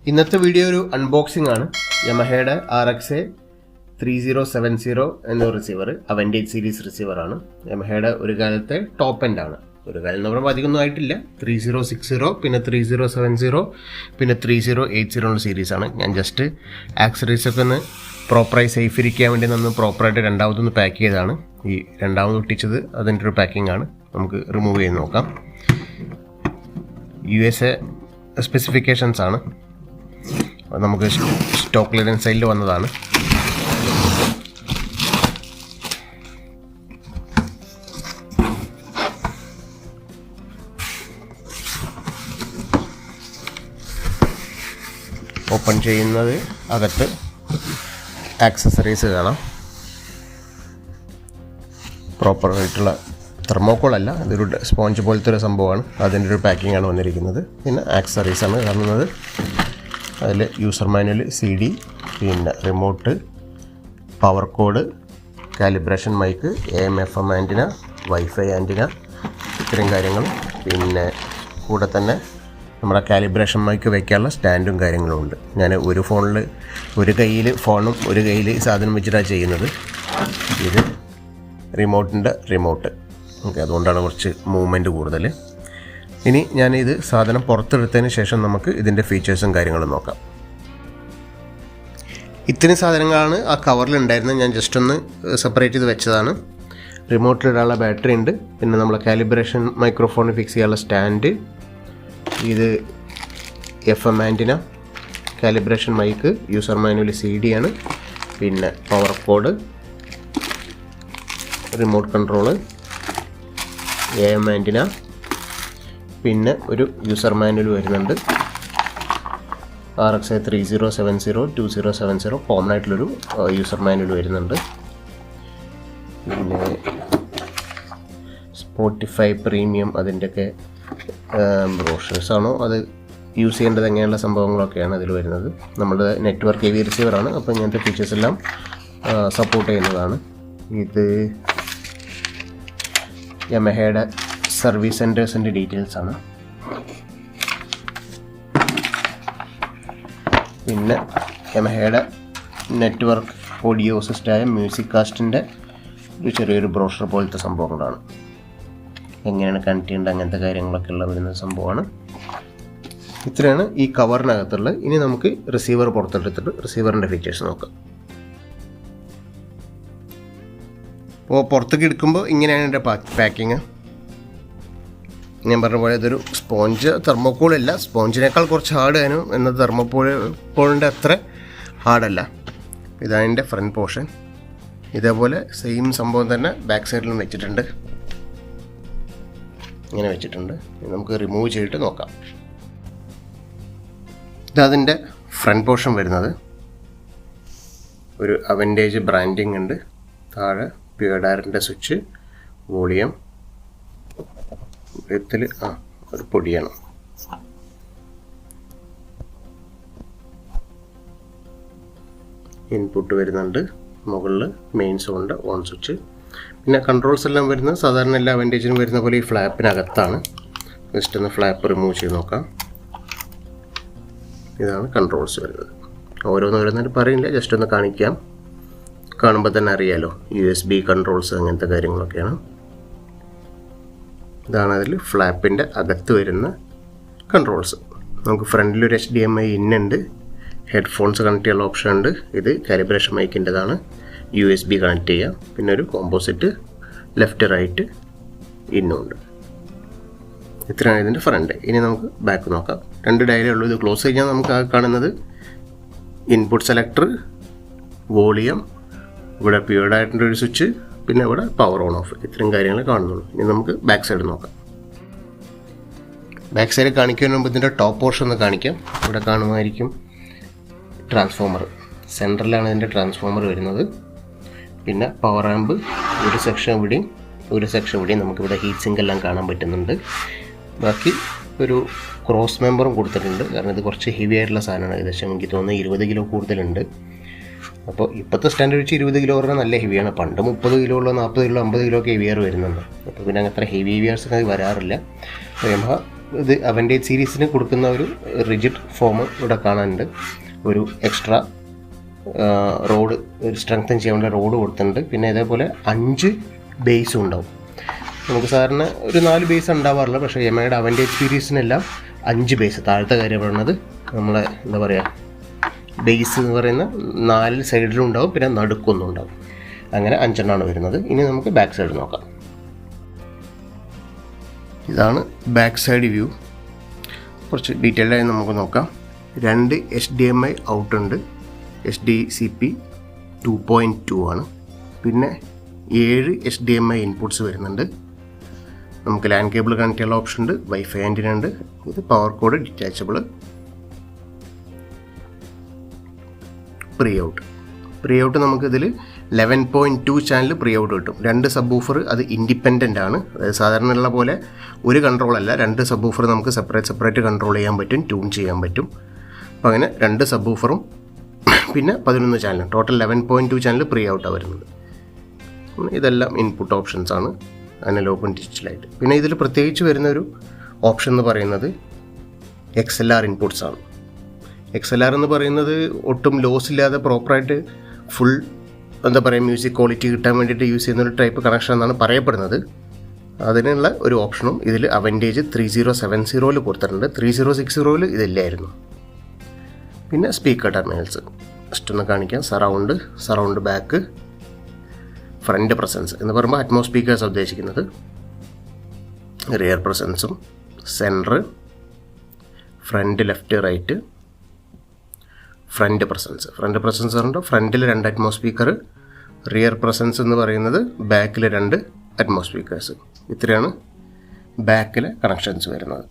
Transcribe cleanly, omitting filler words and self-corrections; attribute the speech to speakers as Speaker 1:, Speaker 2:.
Speaker 1: ഇന്നത്തെ വീഡിയോ ഒരു അൺബോക്സിംഗ് ആണ്. യമഹയുടെ RX-A3070 എന്ന റിസീവർ അവൻറ്റേജ് സീരീസ് റിസീവറാണ്. യമഹയുടെ ഒരു കാലത്തെ ടോപ്പ് എൻഡ് ആണ്. ഒരു കാലം എന്ന് പറയുമ്പോൾ അധികമൊന്നും ആയിട്ടില്ല. 3060, പിന്നെ 3070, പിന്നെ 3080 സീരീസാണ്. ഞാൻ ജസ്റ്റ് ആക്സറീസൊക്കെ ഒന്ന് പ്രോപ്പറായി സേഫ് ഇരിക്കാൻ വേണ്ടി ഒന്ന് പ്രോപ്പറായിട്ട് രണ്ടാമതൊന്ന് പാക്ക് ചെയ്തതാണ്. ഈ രണ്ടാമത് ഒട്ടിച്ചത് അതിൻ്റെ ഒരു പാക്കിംഗ് ആണ്. നമുക്ക് റിമൂവ് ചെയ്ത് നോക്കാം. USA സ്പെസിഫിക്കേഷൻസ് ആണ്. നമുക്ക് സ്റ്റോക്ക് ക്ലിയറൻസ് സെയിലിൽ വന്നതാണ്. ഓപ്പൺ ചെയ്യുന്നത് അകത്ത് ആക്സസറീസ് കാണാം. പ്രോപ്പറായിട്ടുള്ള തെർമോക്കോളല്ല, ഇതൊരു സ്പോഞ്ച് പോലത്തെ ഒരു സംഭവമാണ്. അതിൻ്റെ ഒരു പാക്കിംഗ് ആണ് വന്നിരിക്കുന്നത്. പിന്നെ ആക്സസറീസാണ് കാണുന്നത്. അതിൽ യൂസർ മാനുവൽ, CD, പിന്നെ remote, power cord, calibration mic, AM/FM antenna, wifi antenna, ഇത്രയും കാര്യങ്ങൾ. പിന്നെ കൂടെ തന്നെ നമ്മുടെ കാലിബ്രേഷൻ മൈക്ക് വയ്ക്കാനുള്ള സ്റ്റാൻഡും കാര്യങ്ങളും ഉണ്ട്. ഞാൻ ഒരു ഫോണിൽ ഒരു കയ്യിൽ ഫോണും ഒരു കയ്യിൽ സാധനം വെച്ചിട്ടാണ് ചെയ്യുന്നത്. ഇത് റിമോട്ടിൻ്റെ റിമോട്ട്. ഓക്കെ, അതുകൊണ്ടാണ് കുറച്ച് മൂവ്മെൻറ്റ് കൂടുതൽ. ഇനി ഞാനിത് സാധനം പുറത്തെടുത്തതിന് ശേഷം നമുക്ക് ഇതിൻ്റെ ഫീച്ചേഴ്സും കാര്യങ്ങളും നോക്കാം. ഇത്രയും സാധനങ്ങളാണ് ആ കവറിൽ ഉണ്ടായിരുന്നത്. ഞാൻ ജസ്റ്റ് ഒന്ന് സെപ്പറേറ്റ് ചെയ്ത് വെച്ചതാണ്. റിമോട്ടിലിടാനുള്ള ബാറ്ററി ഉണ്ട്. പിന്നെ നമ്മളെ കാലിബ്രേഷൻ മൈക്രോഫോൺ ഫിക്സ് ചെയ്യാനുള്ള സ്റ്റാൻഡ്, ഇത് FM antenna, calibration mic, user manual, CD ആണ്. പിന്നെ power cord, remote control, AM antenna, പിന്നെ ഒരു യൂസർ മാനുവൽ വരുന്നുണ്ട്. RX-A3070, 2070 കോമൺ ആയിട്ടുള്ളൊരു യൂസർ മാനുവൽ വരുന്നുണ്ട്. പിന്നെ സ്പോട്ടിഫൈ പ്രീമിയം അതിൻ്റെയൊക്കെ ബ്രോഷേഴ്സാണോ അത് യൂസ് ചെയ്യേണ്ടത് എങ്ങനെയുള്ള സംഭവങ്ങളൊക്കെയാണ് അതിൽ വരുന്നത്. നമ്മുടെ നെറ്റ്വർക്ക് AV റിസീവറാണ്, അപ്പോൾ ഇങ്ങനത്തെ ഫീച്ചേഴ്സ് എല്ലാം സപ്പോർട്ട് ചെയ്യുന്നതാണ്. ഇത് യമഹയുടെ സർവീസ് സെൻറ്റേഴ്സിൻ്റെ ഡീറ്റെയിൽസ് ആണ്. പിന്നെ യമഹയുടെ നെറ്റ്വർക്ക് ഓഡിയോ സിസ്റ്റമായ MusicCastൻ്റെ ഒരു ചെറിയൊരു ബ്രോഷർ പോലത്തെ സംഭവങ്ങളാണ്. എങ്ങനെയാണ് കണക്ട് ചെയ്യേണ്ടത് അങ്ങനത്തെ കാര്യങ്ങളൊക്കെ ഉള്ള വരുന്ന സംഭവമാണ്. ഇത്രയാണ് ഈ കവറിനകത്തുള്ളത്. ഇനി നമുക്ക് റിസീവർ പുറത്തെടുത്തിട്ട് റിസീവറിൻ്റെ ഫീച്ചേഴ്സ് നോക്കാം. അപ്പോൾ പുറത്തേക്ക് എടുക്കുമ്പോൾ ഇങ്ങനെയാണ് എൻ്റെ പാക്കിങ്. ഞാൻ പറഞ്ഞ പോലെ ഇതൊരു സ്പോഞ്ച് തെർമോക്കോളല്ല, സ്പോഞ്ചിനേക്കാൾ കുറച്ച് ഹാർഡ് ആയിരുന്നു. എന്നാൽ തെർമോക്കോളിൻ്റെ അത്ര ഹാർഡല്ല. ഇതാണ് എൻ്റെ ഫ്രണ്ട് പോർഷൻ. ഇതേപോലെ സെയിം സംഭവം തന്നെ ബാക്ക് സൈഡിലും വെച്ചിട്ടുണ്ട്. ഇങ്ങനെ വെച്ചിട്ടുണ്ട്. നമുക്ക് റിമൂവ് ചെയ്തിട്ട് നോക്കാം. ഇതതിൻ്റെ ഫ്രണ്ട് പോർഷൻ വരുന്നത്. ഒരു അവൻറ്റേജ് ബ്രാൻഡിങ് ഉണ്ട്. താഴെ പ്യുവഡയറിൻ്റെ സ്വിച്ച്, വോളിയം, ഇതിൽ ഒരു പൊടിയാണ്. ഇൻപുട്ട് വരുന്നുണ്ട്. മുകളിൽ മെയിൻ സൗണ്ട് ഓൺ സ്വിച്ച്. പിന്നെ കൺട്രോൾസ് എല്ലാം വരുന്നത് സാധാരണ എല്ലാ അവൻറ്റേജിനും വരുന്ന പോലെ ഈ ഫ്ലാപ്പിനകത്താണ്. ജസ്റ്റ് ഒന്ന് ഫ്ലാപ്പ് റിമൂവ് ചെയ്ത് നോക്കാം. ഇതാണ് കൺട്രോൾസ് വരുന്നത്. ഓരോന്നായിട്ട് പറയില്ല, ജസ്റ്റ് ഒന്ന് കാണിക്കാം. കാണുമ്പോൾ തന്നെ അറിയാലോ, USB കൺട്രോൾസ് അങ്ങനത്തെ കാര്യങ്ങളൊക്കെയാണ്. ഇതാണ് അതിൽ ഫ്ലാപ്പിൻ്റെ അകത്ത് വരുന്ന കൺട്രോൾസ്. നമുക്ക് ഫ്രണ്ടിലൊരു HDMI ഇൻ ഉണ്ട്. ഹെഡ്ഫോൺസ് കണക്ട് ചെയ്യാനുള്ള ഓപ്ഷൻ ഉണ്ട്. ഇത് കാലിബ്രേഷൻ മൈക്കിൻ്റെതാണ്. USB കണക്ട് ചെയ്യാം. പിന്നെ ഒരു കോമ്പോസിറ്റ് ലെഫ്റ്റ് റൈറ്റ് ഇന്നുണ്ട്. ഇത്രയാണ് ഇതിൻ്റെ ഫ്രണ്ട്. ഇനി നമുക്ക് ബാക്ക് നോക്കാം. 2 ഡയലേ ഉള്ളൂ. ഇത് ക്ലോസ് കഴിഞ്ഞാൽ നമുക്ക് കാണുന്നത് ഇൻപുട്ട് സെലക്ടർ, വോളിയം, ഇവിടെ പ്യുവഡയറിൻ്റെ ഒരു സ്വിച്ച്, പിന്നെ ഇവിടെ പവർ ഓൺ ഓഫ്, ഇത്രയും കാര്യങ്ങൾ കാണുന്നുള്ളൂ. ഇനി നമുക്ക് ബാക്ക് സൈഡ് നോക്കാം. ബാക്ക് സൈഡ് കാണിക്കുന്നതിന് മുമ്പ് ഇതിൻ്റെ ടോപ്പ് പോർഷൻ ഒന്ന് കാണിക്കാം. ഇവിടെ കാണുമായിരിക്കും ട്രാൻസ്ഫോമർ. സെൻറ്ററിലാണ് ഇതിൻ്റെ ട്രാൻസ്ഫോമർ വരുന്നത്. പിന്നെ പവർ ആമ്പ് ഒരു സെക്ഷൻ ഇവിടെയും ഒരു സെക്ഷൻ ഇവിടെയും നമുക്കിവിടെ ഹീറ്റ് സിങ്ക് എല്ലാം കാണാൻ പറ്റുന്നുണ്ട്. ബാക്കി ഒരു ക്രോസ് മെമ്പറും കൊടുത്തിട്ടുണ്ട്. കാരണം ഇത് കുറച്ച് ഹെവി ആയിട്ടുള്ള സാധനമാണ്. ഏകദേശം എനിക്ക് തോന്നുന്നത് 20 കിലോ കൂടുതലുണ്ട്. അപ്പോൾ ഇപ്പോഴത്തെ സ്റ്റാൻഡേർഡ് വെച്ച് 20 കിലോ പറഞ്ഞാൽ നല്ല ഹെവിയാണ്. പണ്ട് 30 കിലോ ഉള്ള 40 കിലോ 50 കിലോ ഒക്കെ ഹെവിയർ വരുന്നുണ്ട്. അപ്പോൾ പിന്നെ അങ്ങനത്തെ ഹെവി ഹെവിയേഴ്സൊക്കെ വരാറില്ല. യമഹ ഇത് അവൻറ്റേജ് സീരീസിന് കൊടുക്കുന്ന ഒരു റിജിഡ് ഫോം ഇവിടെ കാണാനുണ്ട്. ഒരു എക്സ്ട്രാ റോഡ്, ഒരു സ്ട്രെങ്തൻ ചെയ്യാനുള്ള റോഡ് കൊടുത്തിട്ടുണ്ട്. പിന്നെ ഇതേപോലെ 5 ബേസും ഉണ്ടാവും. നമുക്ക് സാധാരണ ഒരു 4 ബേസ് ഉണ്ടാവാറില്ല, പക്ഷേ യമഹയുടെ അവൻറ്റേജ് സീരീസിനെല്ലാം 5 ബേസ്. താഴത്തെ കാര്യം പറയുന്നത് നമ്മളെ എന്താ പറയുക, ബേസ് എന്ന് പറയുന്ന 4 സൈഡിലും ഉണ്ടാവും, പിന്നെ നടുക്കൊന്നും ഉണ്ടാവും. അങ്ങനെ 5 എണ്ണമാണ് വരുന്നത്. ഇനി നമുക്ക് ബാക്ക് സൈഡ് നോക്കാം. ഇതാണ് ബാക്ക് സൈഡ് വ്യൂ. കുറച്ച് ഡീറ്റെയിൽഡായി നമുക്ക് നോക്കാം. 2 HDMI ഔട്ട് ഉണ്ട്, HDCP 2.2 ആണ്. പിന്നെ 7 HDMI ഇൻപുട്ട്സ് വരുന്നുണ്ട്. നമുക്ക് ലാൻ കേബിൾ കണക്ട് ചെയ്യാനുള്ള ഓപ്ഷൻ ഉണ്ട്, വൈഫൈ ആൻറ്റിന ഉണ്ട്. ഇത് power code detachable. Pre out നമുക്കിതിൽ 11.2 ചാനൽ പ്രീ ഔട്ട് കിട്ടും. 2 സബ് ഊഫർ അത് ഇൻഡിപെൻഡൻ്റ് ആണ്. അതായത് സാധാരണ ഉള്ള പോലെ ഒരു കൺട്രോളല്ല, 2 സബ് ഊഫർ നമുക്ക് സെപ്പറേറ്റ് കൺട്രോൾ ചെയ്യാൻ പറ്റും, ട്യൂൺ ചെയ്യാൻ പറ്റും. അപ്പോൾ അങ്ങനെ 2 സബ് ഊഫറും പിന്നെ 11 ചാനലും, ടോട്ടൽ 11.2 ചാനൽ പ്രീ ഔട്ടാണ് വരുന്നത്. ഇതെല്ലാം ഇൻപുട്ട് ഓപ്ഷൻസ് ആണ്, അനലോഗും ഡിജിറ്റലായിട്ട്. പിന്നെ ഇതിൽ പ്രത്യേകിച്ച് വരുന്നൊരു ഓപ്ഷൻ എന്ന് പറയുന്നത് XLR ഇൻപുട്ട്സ് ആണ്. XLR എന്ന് പറയുന്നത് ഒട്ടും ലോസ് ഇല്ലാതെ പ്രോപ്പറായിട്ട് ഫുൾ എന്താ പറയുക മ്യൂസിക് ക്വാളിറ്റി കിട്ടാൻ വേണ്ടിയിട്ട് യൂസ് ചെയ്യുന്നൊരു ടൈപ്പ് കണക്ഷൻ എന്നാണ് പറയപ്പെടുന്നത്. അതിനുള്ള ഒരു ഓപ്ഷനും ഇതിൽ അവൻറ്റേജ് 3070 കൊടുത്തിട്ടുണ്ട്. 3060 ഇതില്ലായിരുന്നു. പിന്നെ സ്പീക്കർ ടെർമിനൽസ് ജസ്റ്റ് ഒന്ന് കാണിക്കാം. സറൗണ്ട് ബാക്ക്, ഫ്രണ്ട് പ്രസൻസ് എന്ന് പറയുമ്പോൾ അറ്റ്മോസ് സ്പീക്കേഴ്സ് ഉദ്ദേശിക്കുന്നത്. റിയർ പ്രസൻസും, centre, front left right, front presence പറയുമ്പോൾ ഫ്രണ്ടിൽ 2 അറ്റ്മോസ് സ്പീക്കർ, റിയർ പ്രസൻസ് എന്ന് പറയുന്നത് ബാക്കിൽ 2 അറ്റ്മോസ് സ്പീക്കേഴ്സ്. ഇത്രയാണ് ബാക്കിലെ കണക്ഷൻസ് വരുന്നത്.